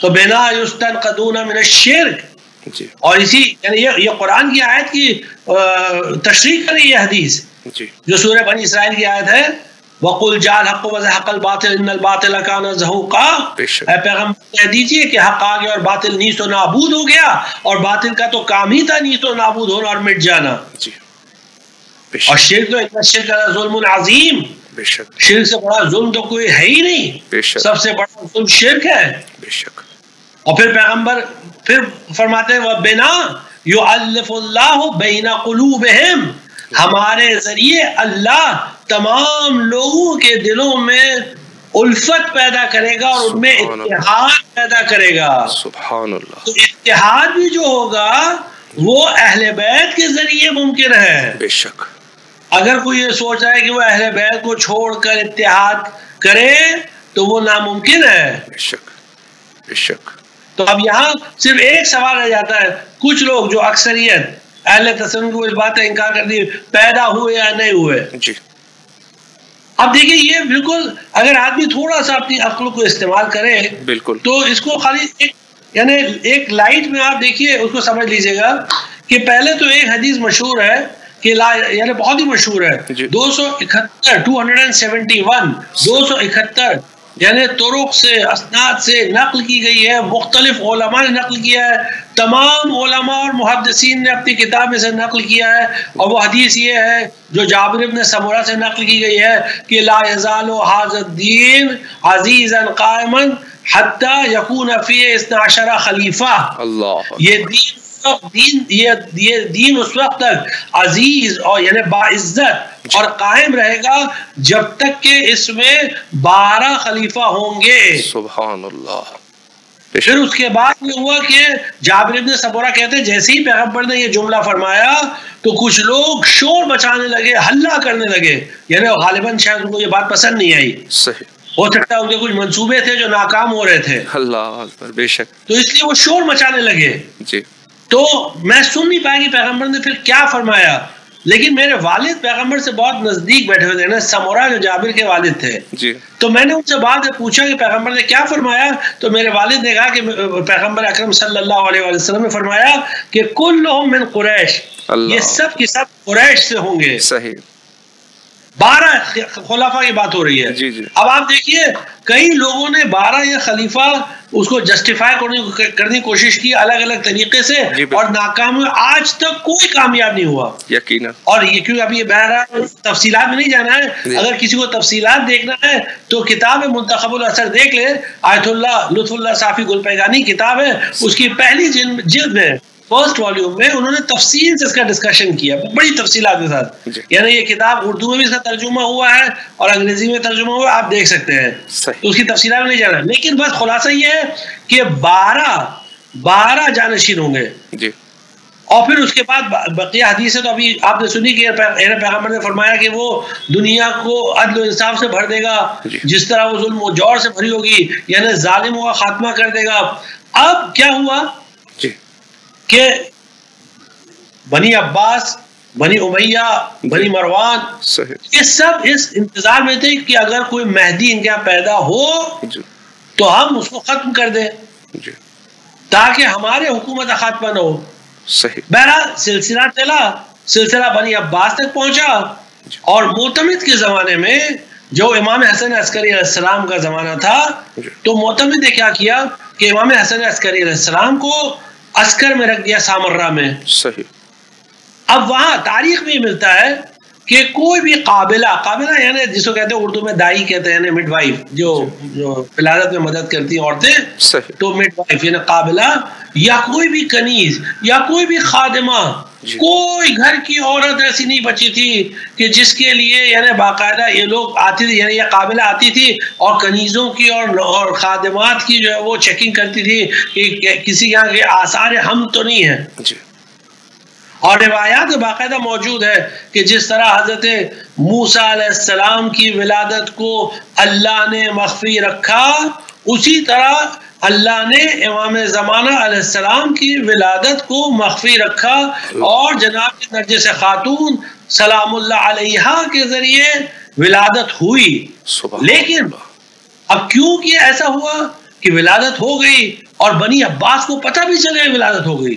تو بنا یستنقدون من الشرک. اور اسی یعنی یہ قرآن کی آیت کی تشریح کری ہے حدیث جو سورہ بنی اسرائیل کی آیت ہے وَقُلْ جَاءَ الْحَقُّ وَزَهَقَ الْبَاطِلُ إِنَّ الْبَاطِلَ کَانَ زَهُوقًا. اے پیغمبر کہہ دیجئے کہ حق آ گیا اور باطل نیست و نابود ہو گیا، اور باطل کا تو کام ہی تھا نیست و نابود ہونا اور مٹ جانا. اور شرک تو اتنا شرک ظلم عظیم، شرک سے بڑا ظلم تو کوئی ہے ہی نہیں. سب سے بڑا ظلم شرک ہے. اور پھر پیغمبر پھر فرماتے ہیں وَبِنَا يُعَلِّفُ اللَّهُ بَيْنَ قُلُوبِهِمْ، ہمارے ذریعے اللہ تمام لوگوں کے دلوں میں الفت پیدا کرے گا اور ان میں اتحاد پیدا کرے گا. سبحان اللہ. تو اتحاد بھی جو ہوگا وہ اہل بیت کے ذریعے ممکن ہے. بے شک. اگر کوئی یہ سوچ رہا ہے کہ وہ اہل بیت کو چھوڑ کر اتحاد کرے تو وہ ناممکن ہے. بے شک بے شک. تو اب یہاں صرف ایک سوال رہ جاتا ہے، کچھ لوگ جو اکثریت اہل تسنن کو اس بات کا انکار کر دی پیدا ہوئے یا نہیں ہوئے. جی. اب دیکھیں یہ بالکل اگر آدمی تھوڑا سا اپنی عقل کو استعمال کرے بالکل تو اس کو خالی ایک یعنی ایک لائٹ میں آپ دیکھیے اس کو سمجھ لیجئے گا کہ پہلے تو ایک حدیث مشہور ہے کہ یعنی بہت ہی مشہور ہے 271 یعنی طرق سے اسناد سے نقل کی گئی ہے، مختلف علماء نے نقل کیا ہے، تمام علماء اور محدثین نے اپنی کتاب میں سے نقل کیا ہے، اور وہ حدیث یہ ہے جو جابر بن سمورہ سے نقل کی گئی ہے کہ لا یزال ھذا الدین عزیزا قائما حتی یکون فیہ 12 خلیفہ. اللہ یہ دین اس وقت تک عزیز اور یعنی باعزت اور قائم رہے گا جب تک کہ اس میں 12 خلیفہ ہوں گے. سبحان اللہ. پھر اس کے بعد یہ ہوا کہ جابر بن سمورہ کہتے ہیں جیسے ہی پیغمبر نے یہ جملہ فرمایا تو کچھ لوگ شور مچانے لگے، ہلہ کرنے لگے، یعنی غالباً شاید ان کو یہ بات پسند نہیں آئی. صحیح. ہو سکتا ہے ان کے کچھ منصوبے تھے جو ناکام ہو رہے تھے. اللہ اکبر. بے شک. تو اس لیے وہ شور مچانے لگے. جی. تو میں سن نہیں پایا کہ پیغمبر نے پھر کیا فرمایا، لیکن میرے والد پیغمبر سے بہت نزدیک بیٹھے ہوئے تھے نا، سمورہ جو جابر کے والد تھے. جی. تو میں نے ان سے بعد میں پوچھا کہ پیغمبر نے کیا فرمایا، تو میرے والد نے کہا کہ پیغمبر اکرم صلی اللہ علیہ وسلم نے فرمایا کہ کلہم من قریش، یہ سب کی سب قریش سے ہوں گے. صحیح. 12 خلفاء کی بات ہو رہی ہے. جی جی. اب آپ دیکھیے کئی لوگوں نے 12 یا خلیفہ اس کو جسٹیفائی کرنے کی کوشش کی الگ الگ طریقے سے، اور ناکام ہوئے. آج تک کوئی کامیاب نہیں ہوا یقیناً. اور یہ کیونکہ ابھی یہ بہرحال تفصیلات میں نہیں جانا ہے، اگر کسی کو تفصیلات دیکھنا ہے تو کتاب منتخب الاثر دیکھ لے، آیت اللہ لطف اللہ صافی گلپیگانی کتاب ہے، اس کی پہلی جلد میں فرسٹ والیوم میں انہوں نے تفصیل سے اس کا ڈسکشن کیا، بڑی تفصیلات کے ساتھ. یعنی یہ کتاب اردو میں بھی اس کا ترجمہ ہوا ہے اور انگریزی میں ترجمہ ہوا ہے، آپ دیکھ سکتے ہیں. تو اس کی تفصیلات میں نہیں جانا، لیکن بس خلاصہ یہ ہے کہ 12 جانشین ہوں گے. جی. اور پھر اس کے بعد بقیہ حدیثیں تو ابھی آپ نے سنی کہ پیغمبر نے فرمایا کہ وہ دنیا کو عدل و انصاف سے بھر دے گا، جس طرح وہ ظلم و جور سے بھری ہوگی، یعنی ظالموں کا خاتمہ کر دے گا. اب کیا ہوا کہ بنی عباس، بنی امیہ، بنی مروان، یہ سب اس انتظار میں تھے کہ اگر کوئی مہدی ان کے یہاں پیدا ہو تو ہم اس کو ختم کر دیں تاکہ ہمارے حکومت کا خاتمہ نہ ہو. بہرحال سلسلہ چلا، سلسلہ بنی عباس تک پہنچا، اور معتمد کے زمانے میں جو امام حسن عسکری علیہ السلام کا زمانہ تھا، تو معتمد نے کیا کیا کہ امام حسن عسکری علیہ السلام کو عسکر میں رکھ دیا سامرہ میں. صحیح. اب وہاں تاریخ میں ملتا ہے کہ کوئی بھی قابلہ یعنی جس کو کہتے ہیں اردو میں دائی کہتے ہیں، یعنی مڈ وائف، جو ولادت میں مدد کرتی ہیں عورتیں، تو مڈ وائف یعنی قابلہ، یا کوئی بھی کنیز یا کوئی بھی خادمہ، کوئی گھر کی عورت ایسی نہیں بچی تھی کہ جس کے لیے یعنی باقاعدہ یہ لوگ آتی تھی، یعنی یہ قابلہ آتی تھی اور کنیزوں کی اور خادمات کی جو ہے وہ چیکنگ کرتی تھی کہ کسی یہاں کے آثار ہم تو نہیں ہیں. اور روایات میں باقاعدہ موجود ہے کہ جس طرح حضرت موسیٰ علیہ السلام کی ولادت کو اللہ نے مخفی رکھا، اسی طرح اللہ نے امام زمانہ علیہ السلام کی ولادت کو مخفی رکھا، اور جناب نرجس خاتون سلام اللہ علیہا کے ذریعے ولادت ہوئی. لیکن اب کیوں کہ ایسا ہوا کہ ولادت ہو گئی اور بنی عباس کو پتہ بھی چل گیا ولادت ہو گئی،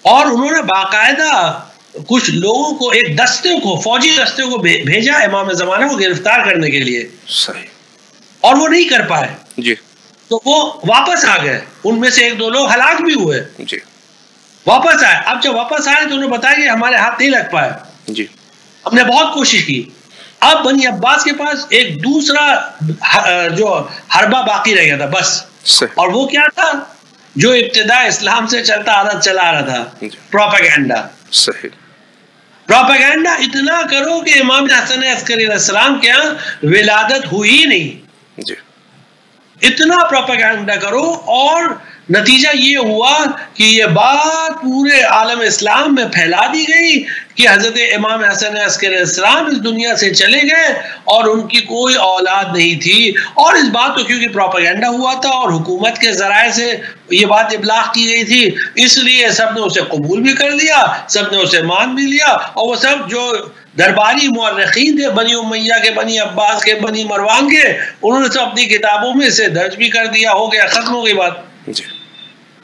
اور انہوں نے باقاعدہ کچھ لوگوں کو، ایک دستے کو، فوجی دستے کو بھیجا امام زمانہ کو گرفتار کرنے کے لیے. صحیح. اور وہ نہیں کر پائے. جی. تو وہ واپس آ گئے، ان میں سے 1-2 لوگ ہلاک بھی ہوئے. جی. واپس آئے. اب جب واپس آئے تو انہوں نے بتایا کہ ہمارے ہاتھ نہیں لگ پائے. جی. ہم نے بہت کوشش کی. اب بنی عباس کے پاس ایک دوسرا جو حربہ باقی رہ گیا تھا بس. اور وہ کیا تھا؟ جو ابتدا اسلام سے چلا آ رہا تھا، پروپیگنڈا. صحیح. پروپیگنڈا اتنا کرو کہ امام حسن عسکری علیہ السلام کے یہاں ولادت ہوئی نہیں. جی. اتنا پروپیگنڈا کرو، اور نتیجہ یہ ہوا کہ یہ بات پورے عالم اسلام میں پھیلا دی گئی کہ حضرت امام حسن عسکری علیہ السلام اس دنیا سے چلے گئے اور ان کی کوئی اولاد نہیں تھی. اور اس بات کو کیونکہ پروپیگنڈا ہوا تھا اور حکومت کے ذرائع سے یہ بات ابلاغ کی گئی تھی، اس لیے سب نے اسے قبول بھی کر لیا، سب نے اسے مان بھی لیا. اور وہ سب جو درباری مورخین تھے بنی امیہ کے، بنی عباس کے، بنی مروان کے، انہوں نے سب اپنی کتابوں میں اسے درج بھی کر دیا. ہو گیا، ختم ہو گئی بات. جی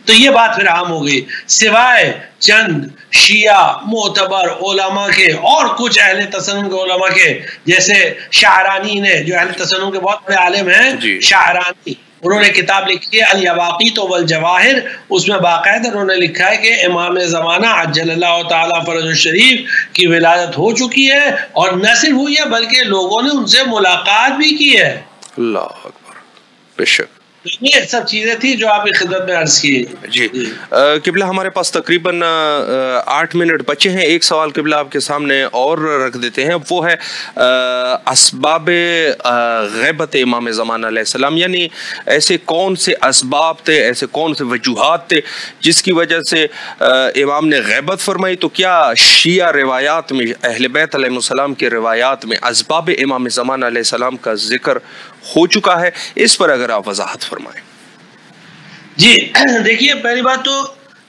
تو یہ بات پھر عام ہو گئی، سوائے چند شیعہ معتبر علماء کے اور کچھ اہل تسنن کے علماء کے، جیسے شعرانی نے، جو اہل تسنن کے بہت بڑے عالم ہیں، شعرانی، انہوں نے کتاب لکھی ہے الیواقیت والجواہر، اس میں باقاعدہ انہوں نے لکھا ہے کہ امام زمانہ عجل اللہ تعالیٰ فرج الشریف کی ولادت ہو چکی ہے، اور نہ صرف ہوئی ہے بلکہ لوگوں نے ان سے ملاقات بھی کی ہے۔ اللہ اکبر، بے شک۔ یہ سب چیزیں تھی جو آپ کی خدمت میں عرض کی۔ جی قبلہ ہمارے پاس تقریباً 8 منٹ بچے ہیں، ایک سوال قبلہ آپ کے سامنے اور رکھ دیتے ہیں، وہ ہے اسباب غیبت امام زمانہ علیہ السلام، یعنی ایسے کون سے اسباب تھے، ایسے کون سے وجوہات تھے جس کی وجہ سے امام نے غیبت فرمائی؟ تو کیا شیعہ روایات میں، اہل بیت علیہ السلام کے روایات میں اسباب امام زمانہ علیہ السلام کا ذکر ہو چکا ہے؟ اس پر اگر آپ وضاحت فرمائیں۔ جی دیکھیے، پہلی بات تو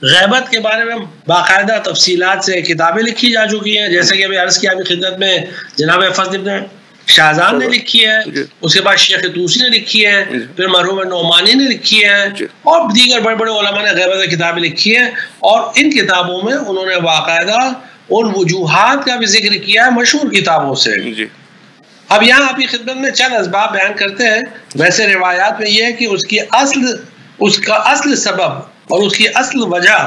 غیبت کے بارے میں باقاعدہ تفصیلات سے کتابیں لکھی جا چکی ہیں، جیسے کہ ابھی عرض کیا آپ کی خدمت میں جناب فضل ابن شاہزان نے لکھی ہے، اس کے بعد شیخ طوسی نے لکھی ہے، پھر مرحوم نعمانی نے لکھی ہے، اور دیگر بڑے بڑے علماء نے غیبت کی کتابیں لکھی ہیں، اور ان کتابوں میں انہوں نے باقاعدہ ان وجوہات کا بھی ذکر کیا ہے مشہور کتابوں سے۔ اب یہاں آپ کی خدمت میں چند اسباب بیان کرتے ہیں۔ ویسے روایات میں یہ ہے کہ اس کا اصل سبب اور اس کی اصل وجہ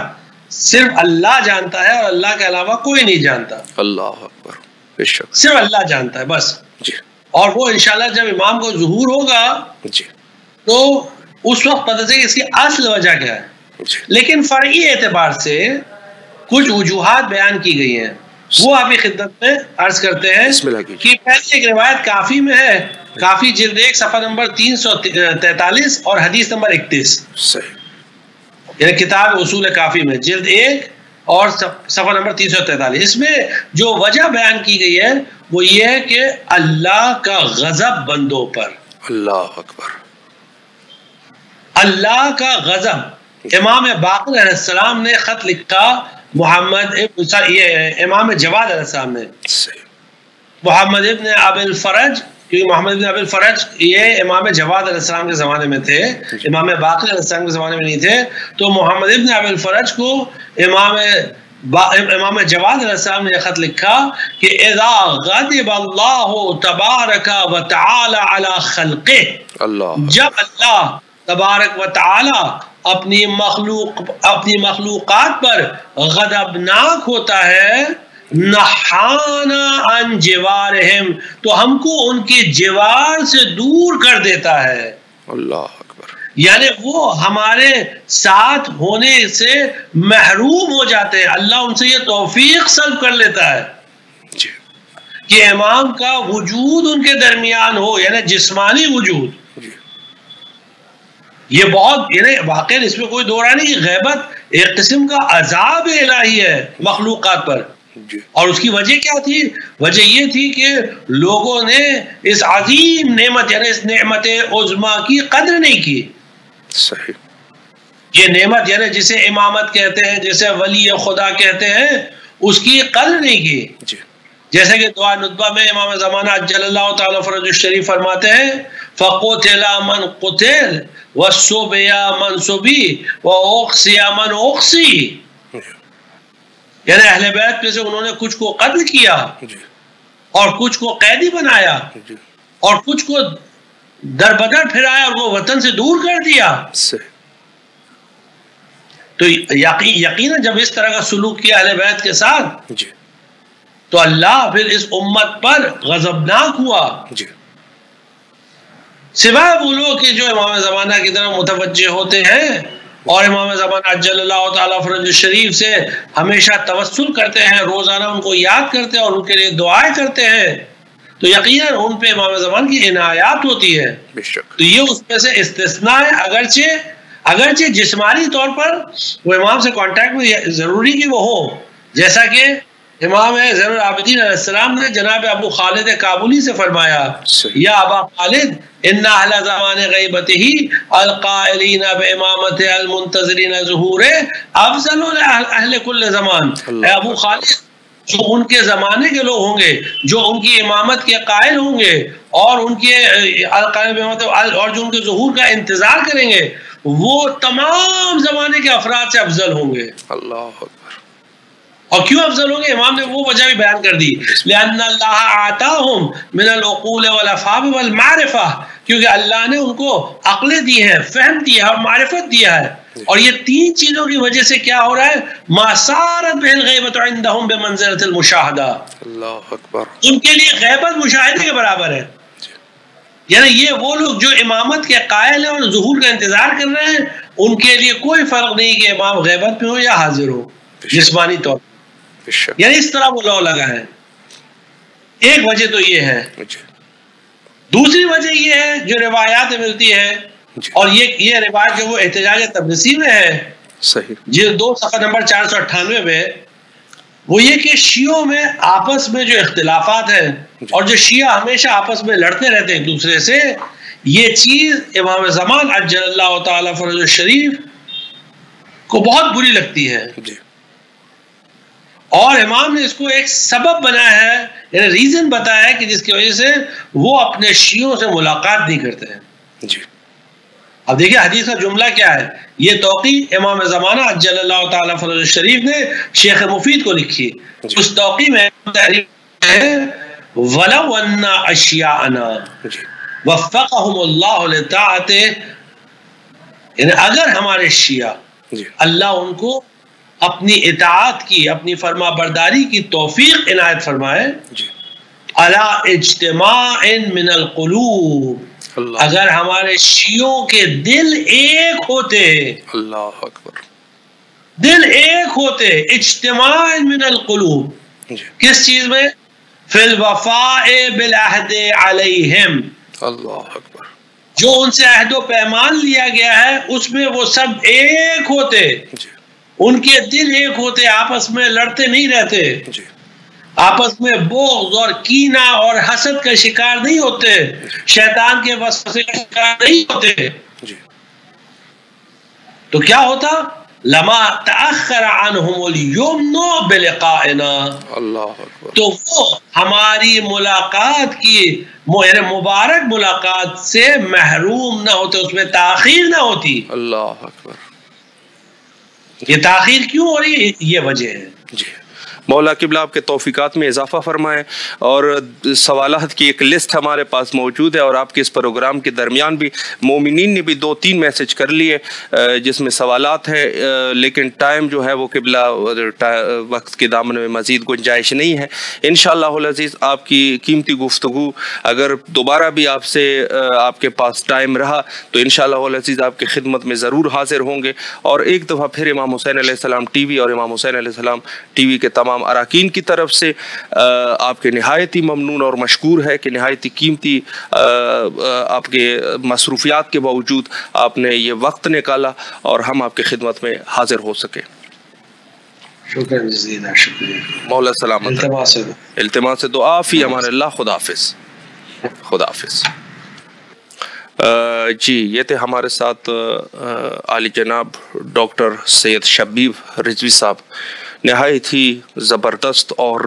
صرف اللہ جانتا ہے، اور اللہ کے علاوہ کوئی نہیں جانتا۔ اللہ اکبر، بے شک، صرف اللہ جانتا ہے بس۔ جی، اور وہ انشاءاللہ جب امام کو ظہور ہوگا جی، تو اس وقت پتہ چلے کہ اس کی اصل وجہ کیا ہے۔ لیکن فرعی اعتبار سے کچھ وجوہات بیان کی گئی ہیں، وہ آپ کی خدمت میں عرض کرتے ہیں کہ پہلے ایک روایت کافی میں ہے، کافی جلد 1 صفحہ نمبر 343 اور حدیث نمبر 31، یعنی کتاب اصول کافی میں جلد 1 اور صفحہ نمبر 343، اس میں جو وجہ بیان کی گئی ہے وہ یہ ہے کہ اللہ کا غضب بندوں پر۔ اللہ اکبر، اللہ کا غضب۔ امام باقر علیہ السلام نے خط لکھا امام جواد علیہ السلام نے محمد ابن ابی الفرج، کیونکہ محمد ابن ابی الفرج یہ امام جواد علیہ السلام کے زمانے میں تھے، امام باقر علیہ السلام کے زمانے میں نہیں تھے، تو محمد ابن ابی الفرج کو امام جواد علیہ السلام نے خط لکھا کہ اذا غضب اللہ تبارک و تعالی علی خلقہ، جب اللہ تبارک و تعالی اپنی مخلوقات پر غضبناک ہوتا ہے، نحانا عن جوارہم، تو ہم کو ان کے جوار سے دور کر دیتا ہے۔ اللہ اکبر، یعنی وہ ہمارے ساتھ ہونے سے محروم ہو جاتے ہیں، اللہ ان سے یہ توفیق سلب کر لیتا ہے کہ امام کا وجود ان کے درمیان ہو، یعنی جسمانی وجود۔ یہ بہت، یعنی واقعی اس میں کوئی دو رائے نہیں، غیبت ایک قسم کا عذاب الہی ہے مخلوقات پر۔ اور اس کی وجہ کیا تھی؟ وجہ یہ تھی کہ لوگوں نے اس عظیم نعمت، یعنی اس نعمت عظمیٰ کی قدر نہیں کی۔ صحیح، یہ نعمت یعنی جسے امامت کہتے ہیں، جسے ولی خدا کہتے ہیں، اس کی قدر نہیں کی۔ جیسے کہ دعا ندبہ میں امام زمانہ عجل اللہ تعالیٰ فرج الشریف فرماتے ہیں فَقُتِلَ مَنْ قُتِلَ وَالسُّبِيَ مَنْ سُبِي وَأُقْصِيَ مَنْ أُقْصِي، یعنی اہل بیت میں سے انہوں نے کچھ کو قتل کیا اور کچھ کو قیدی بنایا اور کچھ کو در بدر پھرایا اور وہ وطن سے دور کر دیا۔ تو یقیناً جب اس طرح کا سلوک کیا اہل بیت کے ساتھ تو اللہ پھر اس امت پر غضبناک ہوا۔ سوائے وہ لوگ کہ جو امام زمانہ کی طرف متوجہ ہوتے ہیں اور امام زمانہ عجل اللہ تعالیٰ فرج الشریف سے ہمیشہ توسل کرتے ہیں، روزانہ ان کو یاد کرتے ہیں اور ان کے لیے دعائیں کرتے ہیں، تو یقیناً ان پہ امام زمان کی عنایات ہوتی ہے۔ تو یہ اس میں سے استثناء ہے، اگرچہ جسمانی طور پر وہ امام سے کانٹیکٹ میں ضروری کہ وہ ہو، جیسا کہ امام زین العابدین علیہ السلام نے جناب ابو خالد کابلی سے فرمایا یا ابا خالد ان اہل زمان غیبتہ القائلین بامامت المنتظرین ظہور افضل اہل کل زمان، اے ابو خالد جو ان کے زمانے کے لوگ ہوں گے، جو ان کی امامت کے قائل ہوں گے اور ان کے اور جو ان کے ظہور کا انتظار کریں گے، وہ تمام زمانے کے افراد سے افضل ہوں گے. اللہ اکبر. اور کیوں افضل ہوں گے؟ امام نے وہ وجہ بھی بیان کر دی. لأن اللہ آتاہم من العقول والافہام والمعرفہ، کیونکہ اللہ نے ان کو عقلیں دی ہیں، فہم دیا اور معرفت دیا ہے. اور یہ تین چیزوں کی وجہ سے کیا ہو رہا ہے؟ ما صارت به الغیبۃ عندهم بمنزلۃ المشاہدہ. اللہ اکبر. ان کے لیے غیبت مشاہدے کے برابر ہے. یعنی یہ وہ لوگ جو امامت کے قائل ہیں اور ظہور کا انتظار کر رہے ہیں، ان کے لیے کوئی فرق نہیں کہ امام غیبت میں ہو یا حاضر ہو جسمانی طور پر. یعنی اس طرح وہ لو لگا ہے. ایک وجہ تو یہ ہے. دوسری وجہ یہ ہے جو روایات ملتی ہے، اور یہ روایت جو وہ احتجاج تبرسی میں ہے، صحیح، جلد 2 صفحہ نمبر 498 میں، وہ یہ کہ شیعوں میں آپس میں جو اختلافات ہیں اور جو شیعہ ہمیشہ آپس میں لڑتے رہتے ہیں ایک دوسرے سے، یہ چیز امام زمان عجل اللہ تعالی فرجہ الشریف کو بہت بری لگتی ہے. اور امام نے اس کو ایک سبب بنایا ہے، یعنی ریزن بتایا ہے کہ جس کی وجہ سے وہ اپنے شیعوں سے ملاقات نہیں کرتے ہیں. اب دیکھیں حدیث کا جملہ کیا ہے. یہ توقیع امام زمانہ عجل اللہ تعالی فرجہ الشریف نے شیخ مفید کو لکھی. اس توقیع میں وَلَوْ أَنَّ أَشْيَاءَنَا وَفَّقَهُمُ اللَّهُ لِطَاعَتِهِ، یعنی اگر ہمارے شیعہ اللہ ان کو اپنی اطاعت کی، اپنی فرما برداری کی توفیق عنایت فرمائے، عَلَىٰ اجتماع من القلوب، اگر ہمارے شیعوں کے دل ایک ہوتے، اللہ اکبر، دل ایک ہوتے، اجتماع من القلوب، کس چیز میں؟ فی الوفاء بالعہد علیہم، اللہ اکبر، جو ان سے عہد و پیمان لیا گیا ہے اس میں وہ سب ایک ہوتے، ان کے دل ایک ہوتے، آپس میں لڑتے نہیں رہتے، آپس میں بغض اور کینہ اور حسد کا شکار نہیں ہوتے، شیطان کے وسوسے کا شکار نہیں ہوتے، تو کیا ہوتا؟ لما تأخر عنہم الیمن بلقائنا، اللہ اکبر، تو وہ ہماری ملاقات کی مبارک ملاقات سے محروم نہ ہوتے، اس میں تاخیر نہ ہوتی. اللہ اکبر. یہ تاخیر کیوں ہو رہی ہے؟ یہ وجہ ہے. مولا قبلہ آپ کے توفیقات میں اضافہ فرمائیں. اور سوالات کی ایک لسٹ ہمارے پاس موجود ہے، اور آپ کے اس پروگرام کے درمیان بھی مومنین نے بھی 2-3 میسج کر لیے جس میں سوالات ہیں، لیکن ٹائم جو ہے وہ قبلہ وقت کے دامن میں مزید گنجائش نہیں ہے. انشاءاللہ العزیز آپ کی قیمتی گفتگو اگر دوبارہ بھی آپ سے آپ کے پاس ٹائم رہا تو انشاءاللہ العزیز آپ کی خدمت میں ضرور حاضر ہوں گے. اور ایک دفعہ پھر امام حسین علیہ السلام ٹی وی اور امام حسین علیہ السلام ٹی وی کے تمام اراکین کی طرف سے آپ کے نہایت ہی ممنون اور مشکور ہے کہ نہایت ہی قیمتی آپ کے مصروفیات کے باوجود آپ نے یہ وقت نکالا اور ہم آپ کی خدمت میں حاضر ہو سکے. شکریہ جزیلا، شکریہ. مولا سلامت. التماس سے دعا فی امان اللہ. خدا حافظ. خدا حافظ. جی یہ تھے ہمارے ساتھ عالی جناب ڈاکٹر سید شبیب رضوی صاحب. نہایت ہی زبردست اور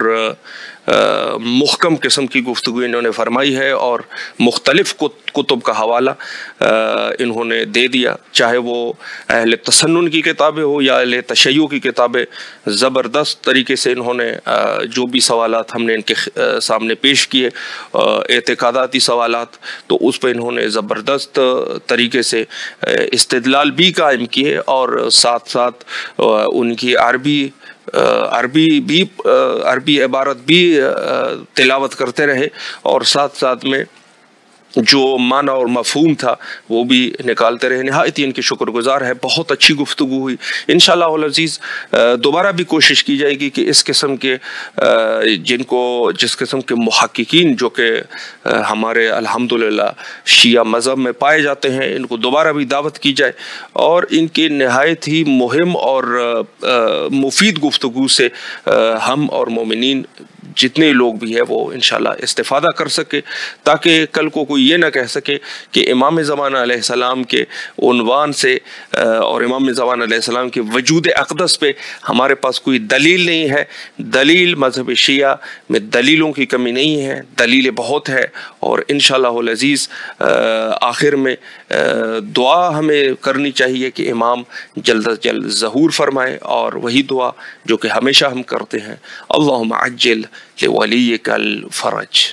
محکم قسم کی گفتگو انہوں نے فرمائی ہے، اور مختلف کتب کا حوالہ انہوں نے دے دیا، چاہے وہ اہل تسنن کی کتابیں ہو یا اہل تشیع کی کتابیں. زبردست طریقے سے انہوں نے جو بھی سوالات ہم نے ان کے سامنے پیش کیے، اعتقاداتی سوالات، تو اس پہ انہوں نے زبردست طریقے سے استدلال بھی قائم کیے، اور ساتھ ساتھ ان کی عربی عبارت بھی تلاوت کرتے رہے، اور ساتھ ساتھ میں جو معنی اور مفہوم تھا وہ بھی نکالتے رہے. نہایت ہی ان کی شکر گزار ہے. بہت اچھی گفتگو ہوئی. انشاءاللہ العزیز دوبارہ بھی کوشش کی جائے گی کہ اس قسم کے جس قسم کے محققین جو کہ ہمارے الحمدللہ شیعہ مذہب میں پائے جاتے ہیں، ان کو دوبارہ بھی دعوت کی جائے، اور ان کی نہایت ہی مہم اور مفید گفتگو سے ہم اور مومنین جتنے لوگ بھی ہیں وہ انشاءاللہ استفادہ کر سکے، تاکہ کل کو کوئی یہ نہ کہہ سکے کہ امام زمانہ علیہ السلام کے عنوان سے اور امام زمانہ علیہ السلام کے وجود اقدس پہ ہمارے پاس کوئی دلیل نہیں ہے. دلیل مذہب شیعہ میں دلیلوں کی کمی نہیں ہے، دلیلیں بہت ہے، اور انشاءاللہ العزیز آخر میں دعا ہمیں کرنی چاہیے کہ امام جلد از جلد ظہور فرمائے، اور وہی دعا جو کہ ہمیشہ ہم کرتے ہیں، اللہم عجل لولیک الفرج۔